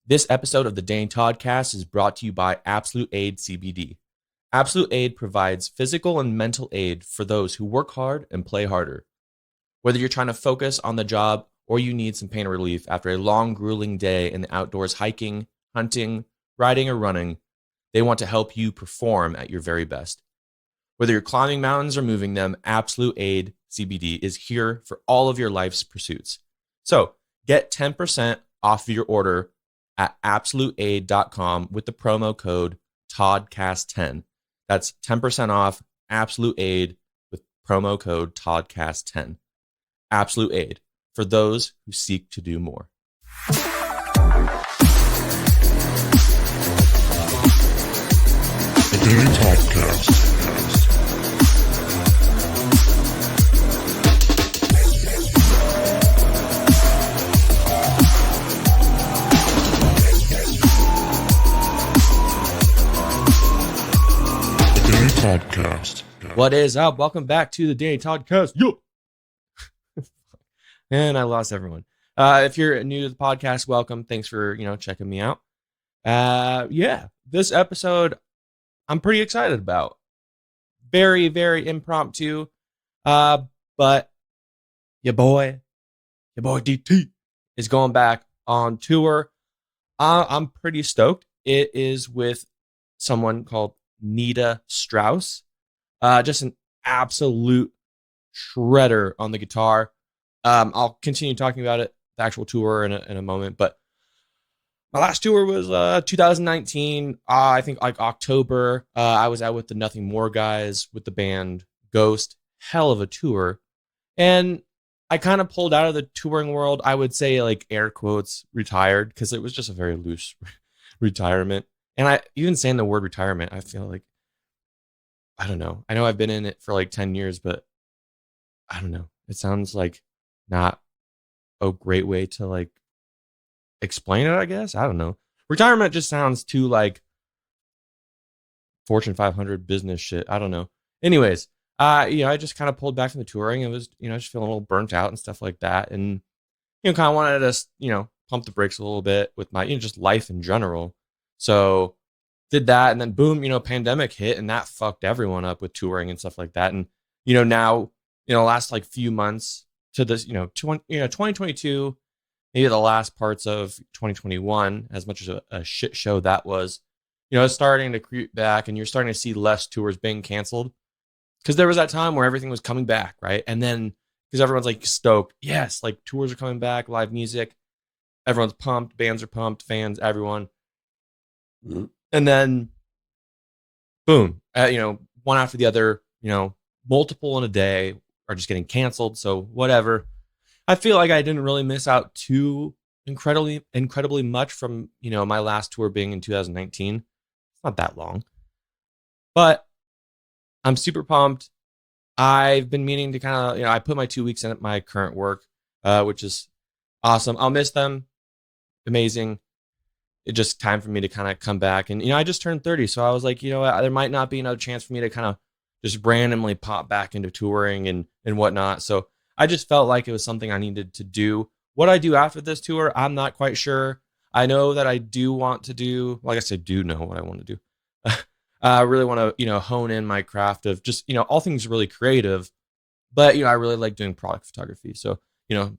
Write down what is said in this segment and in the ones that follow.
This episode of the Dane Toddcast is brought to you by Absolute Aid CBD. Absolute Aid provides physical and mental aid for those who work hard and play harder. Whether you're trying to focus on the job or you need some pain relief after a long, grueling day in the outdoors hiking, hunting, riding, or running, they want to help you perform at your very best. Whether you're climbing mountains or moving them, Absolute Aid CBD is here for all of your life's pursuits. So get 10% off of your order at absoluteaid.com with the promo code TODCAST10. That's 10% off Absolute Aid with promo code TODCAST10. Absolute Aid, for those who seek to do more. The Daily Toddcast. Podcast. What is up? Welcome back to the Daily Toddcast. Yo! And I lost everyone. If you're new to the podcast, welcome. Thanks for checking me out. This episode I'm pretty excited about. Very, very impromptu. But your boy DT is going back on tour. I'm pretty stoked. It is with someone called Nita Strauss, just an absolute shredder on the guitar. I'll continue talking about it, the actual tour in a moment, but my last tour was 2019. I think like October. I was out with the Nothing More guys with the band Ghost. Hell of a tour, and I kind of pulled out of the touring world. I would say, like, air quotes, retired, because it was just a very loose retirement. And I even saying the word retirement, I feel like, I don't know. I know I've been in it for like 10 years, but I don't know. It sounds like not a great way to like explain it, I guess. I don't know. Retirement just sounds too like Fortune 500 business shit. I don't know. Anyways, I just kind of pulled back from the touring and was, just feeling a little burnt out and stuff like that. And, kind of wanted to, pump the brakes a little bit with my, just life in general. So did that, and then boom, pandemic hit, and that fucked everyone up with touring and stuff like that. And now, last like few months to this, 2022, maybe the last parts of 2021, as much as a shit show that was, it's starting to creep back, and you're starting to see less tours being canceled, because there was that time where everything was coming back, right? And then because everyone's like stoked, yes, like tours are coming back, live music, everyone's pumped, bands are pumped, fans, everyone. And then, boom, one after the other, multiple in a day are just getting canceled. So whatever. I feel like I didn't really miss out too incredibly much from, my last tour being in 2019. It's not that long. But I'm super pumped. I've been meaning to kind of, I put my 2 weeks in at my current work, which is awesome. I'll miss them. Amazing. It's just time for me to kind of come back. And, I just turned 30. So I was like, there might not be another chance for me to kind of just randomly pop back into touring and whatnot. So I just felt like it was something I needed to do. What I do after this tour, I'm not quite sure. I know that I do want to do, well, I guess I do know what I want to do. I really want to, hone in my craft of just, all things really creative. But, I really like doing product photography. So,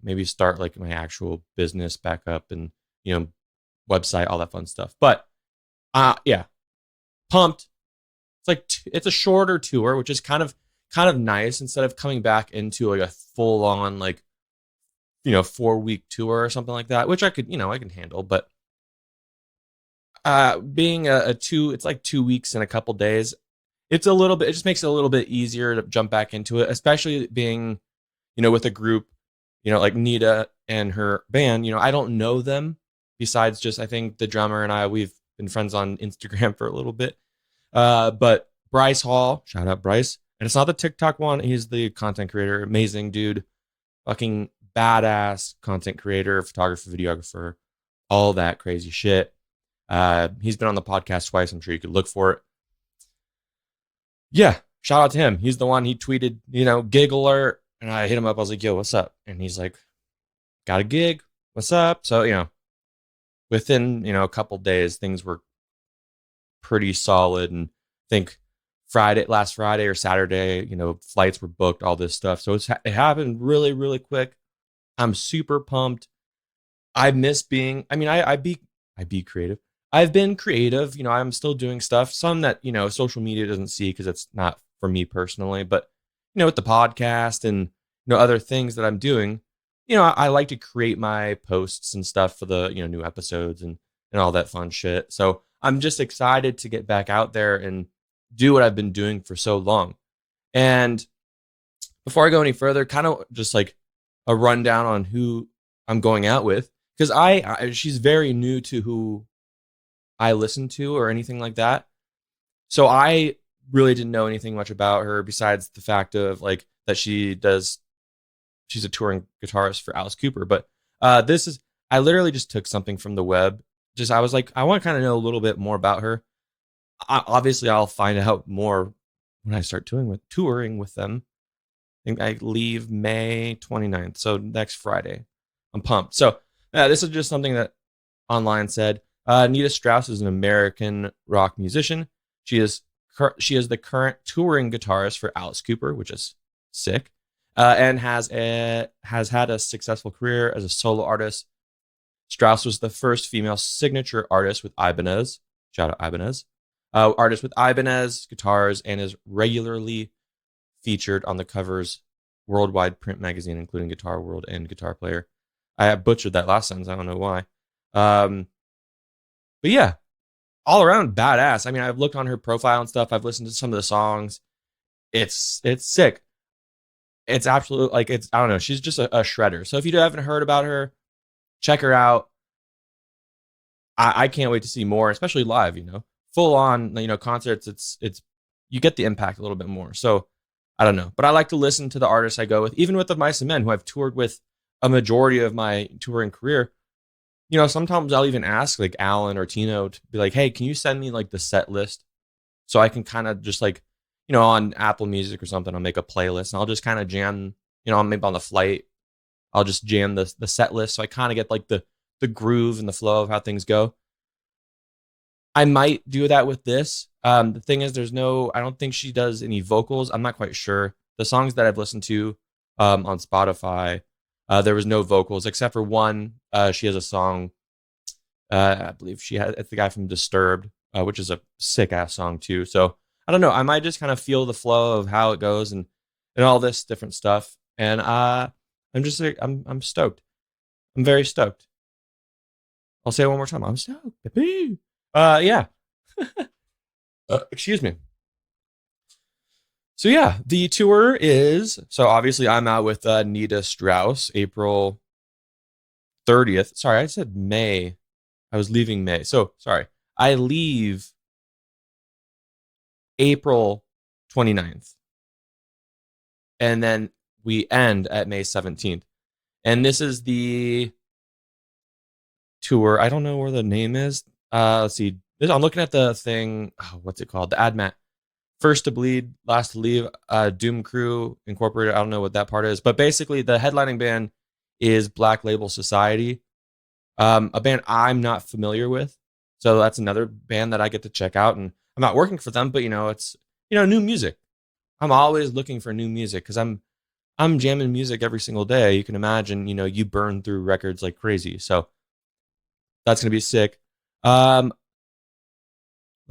maybe start like my actual business back up and, website, all that fun stuff. But pumped. It's like it's a shorter tour, which is kind of nice, instead of coming back into like a full on like 4-week tour or something like that, which I could I can handle. But being it's like 2 weeks and a couple days, it just makes it a little bit easier to jump back into it, especially being with a group like Nita and her band. I don't know them besides just, I think, the drummer and I, we've been friends on Instagram for a little bit. But Bryce Hall, shout out Bryce. And it's not the TikTok one. He's the content creator. Amazing dude. Fucking badass content creator, photographer, videographer, all that crazy shit. He's been on the podcast twice. I'm sure you could look for it. Yeah, shout out to him. He's the one, he tweeted, gig alert. And I hit him up. I was like, yo, what's up? And he's like, got a gig. What's up? So, within, a couple days, things were pretty solid. And I think last Friday or Saturday, flights were booked, all this stuff. So it happened really, really quick. I'm super pumped. I miss being, I be creative. I've been creative. I'm still doing stuff, some that, social media doesn't see because it's not for me personally, but, with the podcast and, other things that I'm doing, I like to create my posts and stuff for the, new episodes and all that fun shit. So I'm just excited to get back out there and do what I've been doing for so long. And before I go any further, kind of just like a rundown on who I'm going out with, because she's very new to who I listen to or anything like that. So I really didn't know anything much about her besides the fact of like that she's a touring guitarist for Alice Cooper. But I literally just took something from the web. I was like, I want to kind of know a little bit more about her. Obviously, I'll find out more when I start touring with them. I think I leave May 29th, so next Friday. I'm pumped. So this is just something that online said. Nita Strauss is an American rock musician. She is the current touring guitarist for Alice Cooper, which is sick, and has had a successful career as a solo artist. Strauss was the first female signature artist with Ibanez. Shout out Ibanez. Artist with Ibanez guitars, and is regularly featured on the covers Worldwide Print Magazine, including Guitar World and Guitar Player. I butchered that last sentence. I don't know why. But yeah, all around badass. I mean, I've looked on her profile and stuff. I've listened to some of the songs. It's sick. It's absolute, like, I don't know. She's just a shredder. So if you haven't heard about her, check her out. I can't wait to see more, especially live, full on, concerts. It's you get the impact a little bit more. So I don't know, but I like to listen to the artists I go with, even with the Mice and Men, who I've toured with a majority of my touring career. Sometimes I'll even ask like Alan or Tino to be like, hey, can you send me like the set list so I can kind of just like, on Apple Music or something, I'll make a playlist and I'll just kind of jam, maybe on the flight, I'll just jam the set list. So I kind of get like the groove and the flow of how things go. I might do that with this. The thing is, I don't think she does any vocals. I'm not quite sure. The songs that I've listened to on Spotify, there was no vocals except for one. She has a song. I believe it's the guy from Disturbed, which is a sick ass song too. So I don't know. I might just kind of feel the flow of how it goes and all this different stuff. And I'm just like, I'm stoked. I'm very stoked. I'll say it one more time. I'm stoked, baby. Yeah. Excuse me. So yeah, the tour is, so obviously I'm out with Nita Strauss, April 30th. Sorry, I said May. I was leaving May. So sorry. I leave April 29th. And then we end at May 17th. And this is the tour. I don't know where the name is. Let's see. I'm looking at the thing. Oh, what's it called? The AdMat. First to Bleed, Last to Leave, Doom Crew Incorporated. I don't know what that part is. But basically, the headlining band is Black Label Society, a band I'm not familiar with. So that's another band that I get to check out. And I'm not working for them, but, it's, new music. I'm always looking for new music because I'm jamming music every single day. You can imagine, you burn through records like crazy. So that's going to be sick. Let's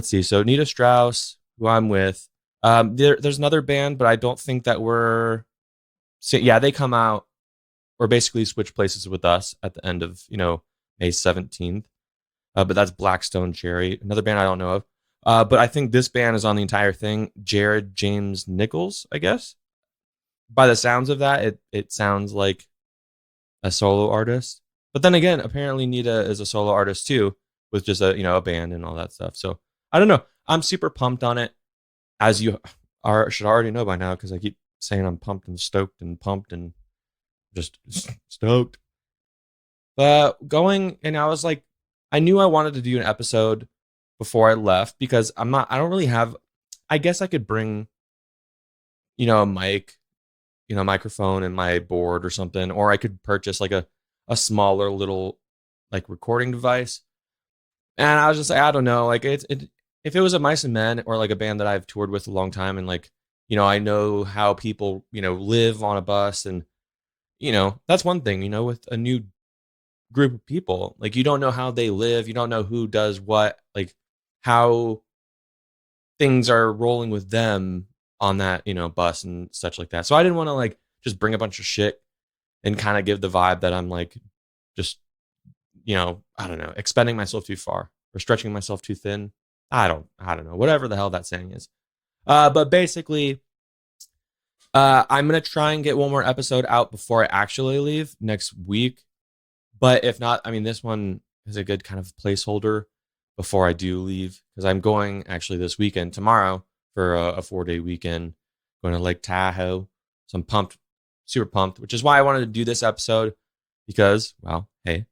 see. So Nita Strauss, who I'm with. There's another band, but I don't think that they come out or basically switch places with us at the end of, May 17th. But that's Blackstone Cherry, another band I don't know of. But I think this band is on the entire thing. Jared James Nichols, I guess. By the sounds of that, it sounds like a solo artist. But then again, apparently Nita is a solo artist too, with just a band and all that stuff. So I don't know. I'm super pumped on it, as you should already know by now, because I keep saying I'm pumped and stoked and pumped and just stoked. But and I was like, I knew I wanted to do an episode before I left because I don't really have, I guess I could bring, a mic, microphone and my board or something, or I could purchase like a smaller little like recording device. And I was just like, I don't know, like if it was a Mice and Men or like a band that I've toured with a long time, and like, I know how people, live on a bus, and that's one thing, with a new group of people, like you don't know how they live, you don't know who does what, like how things are rolling with them on that, bus and such like that. So I didn't want to like just bring a bunch of shit and kind of give the vibe that I'm like just, I don't know, expending myself too far or stretching myself too thin. I don't know, whatever the hell that saying is. But basically, I'm gonna try and get one more episode out before I actually leave next week. But if not, I mean, this one is a good kind of placeholder before I do leave, because I'm going actually this weekend, tomorrow, for a 4-day weekend, going to Lake Tahoe. So I'm pumped, super pumped, which is why I wanted to do this episode, because, well, hey,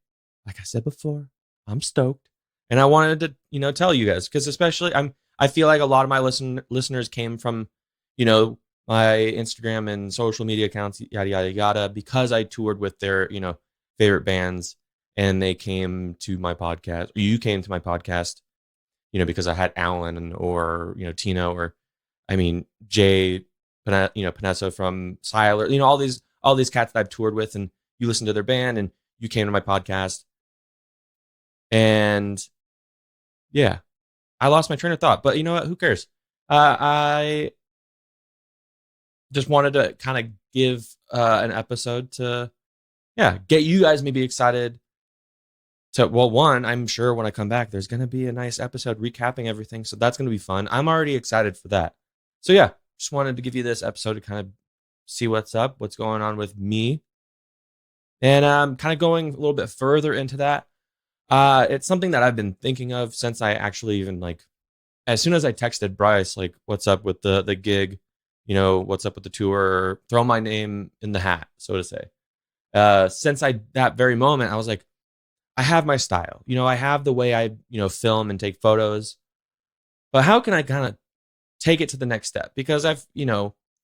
like I said before, I'm stoked. And I wanted to, tell you guys, because especially I feel like a lot of my listeners came from, you know, my Instagram and social media accounts, yada, yada, yada, because I toured with their, favorite bands, and they came to my podcast, or you came to my podcast, because I had Alan or, Tino, or I mean, Jay, Panessa from Siler, all these cats that I've toured with, and you listened to their band and you came to my podcast. And yeah, I lost my train of thought, but you know what? Who cares? I just wanted to kind of give an episode to, yeah, get you guys maybe excited to, well, one, I'm sure when I come back, there's going to be a nice episode recapping everything. So that's going to be fun. I'm already excited for that. So yeah, just wanted to give you this episode to kind of see what's up, what's going on with me. And kind of going a little bit further into that. It's something that I've been thinking of since I actually even like, as soon as I texted Bryce, like, what's up with the gig, what's up with the tour, throw my name in the hat, so to say. Since that very moment, I was like, I have my style, I have the way I, film and take photos, but how can I kind of take it to the next step? Because I've,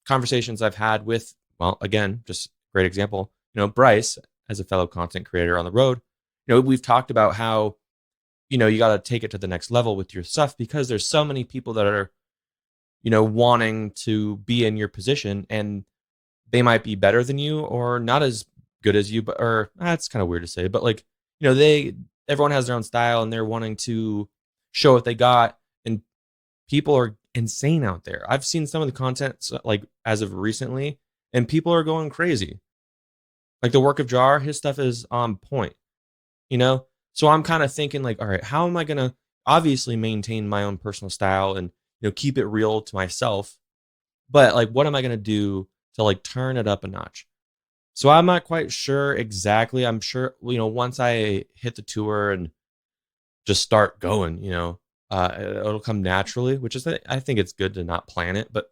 conversations I've had with, well, again, just great example, Bryce, as a fellow content creator on the road, we've talked about how, you got to take it to the next level with your stuff, because there's so many people that are, wanting to be in your position, and they might be better than you or not as good as you, but, or that's kind of weird to say, but like, everyone has their own style and they're wanting to show what they got, and people are insane out there. I've seen some of the content like as of recently, and people are going crazy. Like the work of Jar, his stuff is on point, So I'm kind of thinking like, all right, how am I going to obviously maintain my own personal style and, keep it real to myself? But like, what am I going to do to like turn it up a notch? So I'm not quite sure exactly. I'm sure, once I hit the tour and just start going, it'll come naturally, which is, I think it's good to not plan it, but,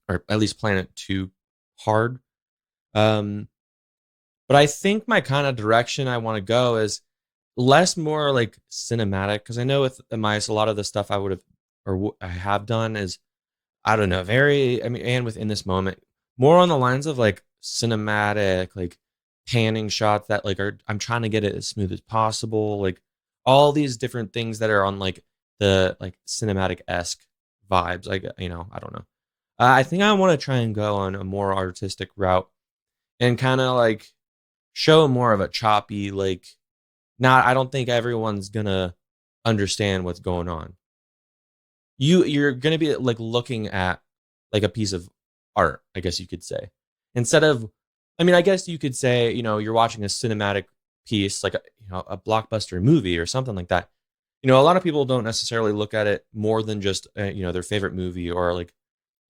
or at least plan it too hard. But I think my kind of direction I want to go is less more like cinematic, because I know with Mice, a lot of the stuff I would have, or I have done is, I don't know, I mean, and within this moment, more on the lines of like cinematic, like panning shots that like I'm trying to get it as smooth as possible. Like all these different things that are on like the like cinematic-esque vibes. Like, I don't know. I think I want to try and go on a more artistic route and kind of like show more of a choppy, like, not, I don't think everyone's gonna understand what's going on. You're gonna be like looking at like a piece of art, I guess you could say. Instead of, I mean, I guess you could say, you're watching a cinematic piece, like a blockbuster movie or something like that. A lot of people don't necessarily look at it more than just their favorite movie, or like,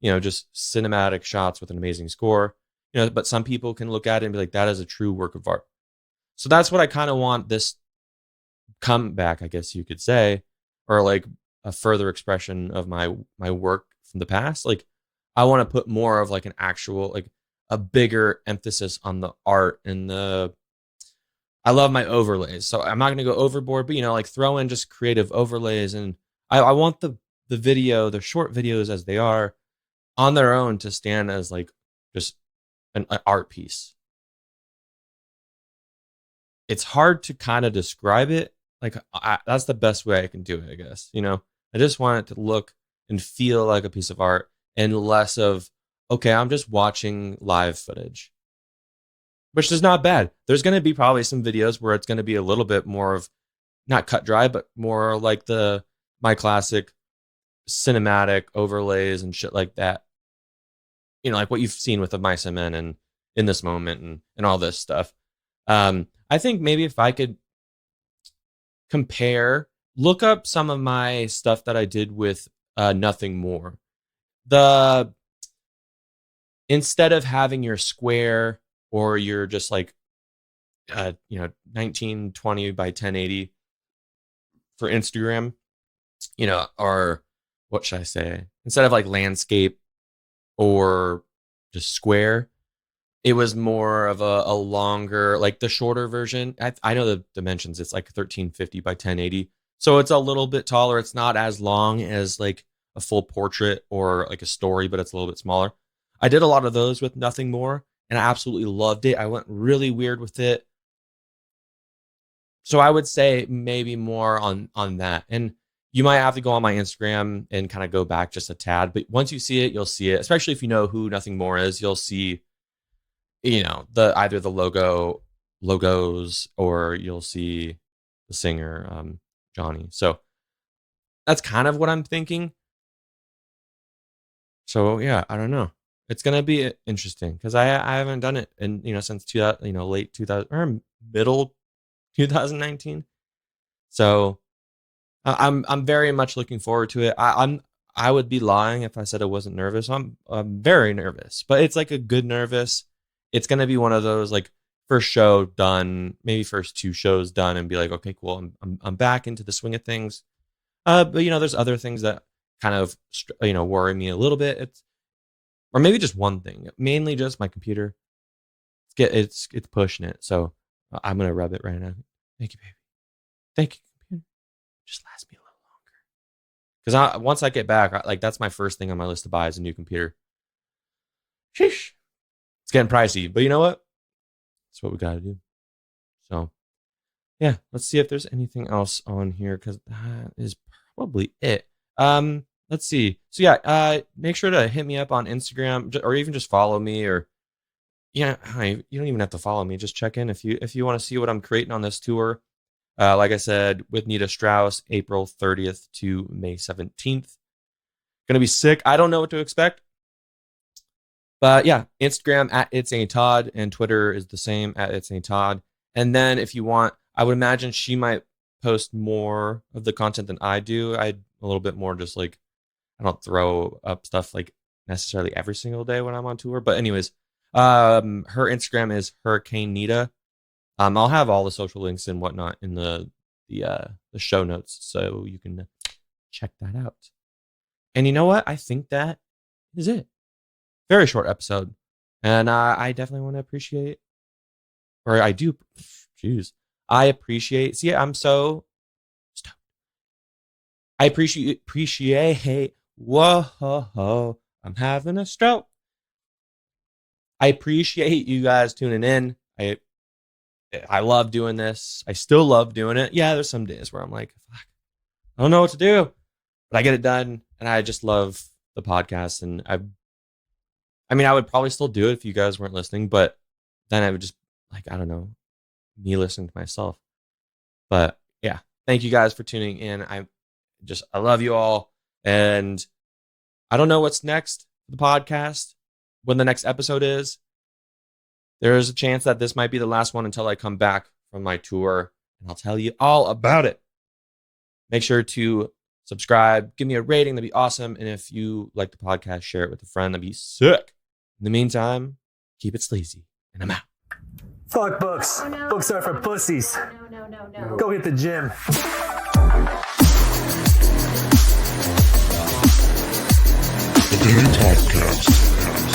just cinematic shots with an amazing score. But some people can look at it and be like, that is a true work of art. So that's what I kind of want this comeback, I guess you could say, or like a further expression of my work from the past. Like I want to put more of like an actual, like a bigger emphasis on the art and I love my overlays. So I'm not going to go overboard, but like throw in just creative overlays. And I want the short videos as they are on their own to stand as like just an art piece. It's hard to kind of describe it like that's the best way I can do it, I guess. I just want it to look and feel like a piece of art, and less of, okay, I'm just watching live footage, which is not bad. There's going to be probably some videos where it's going to be a little bit more of not cut dry, but more like my classic cinematic overlays and shit like that. Like what you've seen with the Mice and Men and In This Moment and all this stuff. I think maybe if I could look up some of my stuff that I did with Nothing More. Instead of having your square or your just like 1920 by 1080 for Instagram, or what should I say? Instead of like landscape or just square, it was more of a longer, like the shorter version. I know the dimensions. It's like 1350 by 1080. So it's a little bit taller. It's not as long as like a full portrait or like a story, but it's a little bit smaller. I did a lot of those with Nothing More, and I absolutely loved it. I went really weird with it. So I would say maybe more on that. And you might have to go on my Instagram and kind of go back just a tad. But once you see it, you'll see it. Especially if you know who Nothing More is, you'll see, either the logos, or you'll see the singer, Johnny. So that's kind of what I'm thinking. So yeah, I don't know. It's gonna be interesting because I haven't done it since late 2000 or middle 2019. So I'm very much looking forward to it. I would be lying if I said I wasn't nervous. I'm very nervous, but it's like a good nervous. It's gonna be one of those like first show done, maybe first 2 shows done, and be like, okay, cool. I'm back into the swing of things. But there's other things that kind of worry me a little bit. Or maybe just one thing, mainly just my computer. It's pushing it, so I'm gonna rub it right now. Thank you, baby. Thank you, computer. Just last me a little longer. Because once I get back, that's my first thing on my list to buy is a new computer. Sheesh, it's getting pricey, but you know what? That's what we got to do. So, yeah, let's see if there's anything else on here because that is probably it. Let's see. So yeah, make sure to hit me up on Instagram, or even just follow me, or you don't even have to follow me. Just check in if you want to see what I'm creating on this tour. Like I said, with Nita Strauss, April 30th to May 17th. Gonna be sick. I don't know what to expect, but yeah, Instagram at It's A Todd, and Twitter is the same at It's A Todd. And then if you want, I would imagine she might post more of the content than I do. I a little bit more just like, I don't throw up stuff like necessarily every single day when I'm on tour. But anyways, her Instagram is hurricanenita. I'll have all the social links and whatnot in the show notes, so you can check that out. And you know what? I think that is it. Very short episode. And I definitely want to appreciate, or I do, I appreciate, see, I'm so stoked. I appreciate, whoa, I'm having a stroke. I appreciate you guys tuning in. I love doing this. I still love doing it. Yeah, there's some days where I'm like, fuck, I don't know what to do, but I get it done, and I just love the podcast. And I mean, I would probably still do it if you guys weren't listening, but then I would just I don't know, me listening to myself. But yeah, thank you guys for tuning in. I love you all, and I don't know what's next for the podcast, when the next episode is. There is a chance that this might be the last one until I come back from my tour, and I'll tell you all about it. Make sure to subscribe, give me a rating, that'd be awesome. And if you like the podcast, share it with a friend, that'd be sick. In the meantime, keep it sleazy, and I'm out. Fuck books. Oh, no. Books are for pussies. No. Go hit the gym. The Daily Podcast.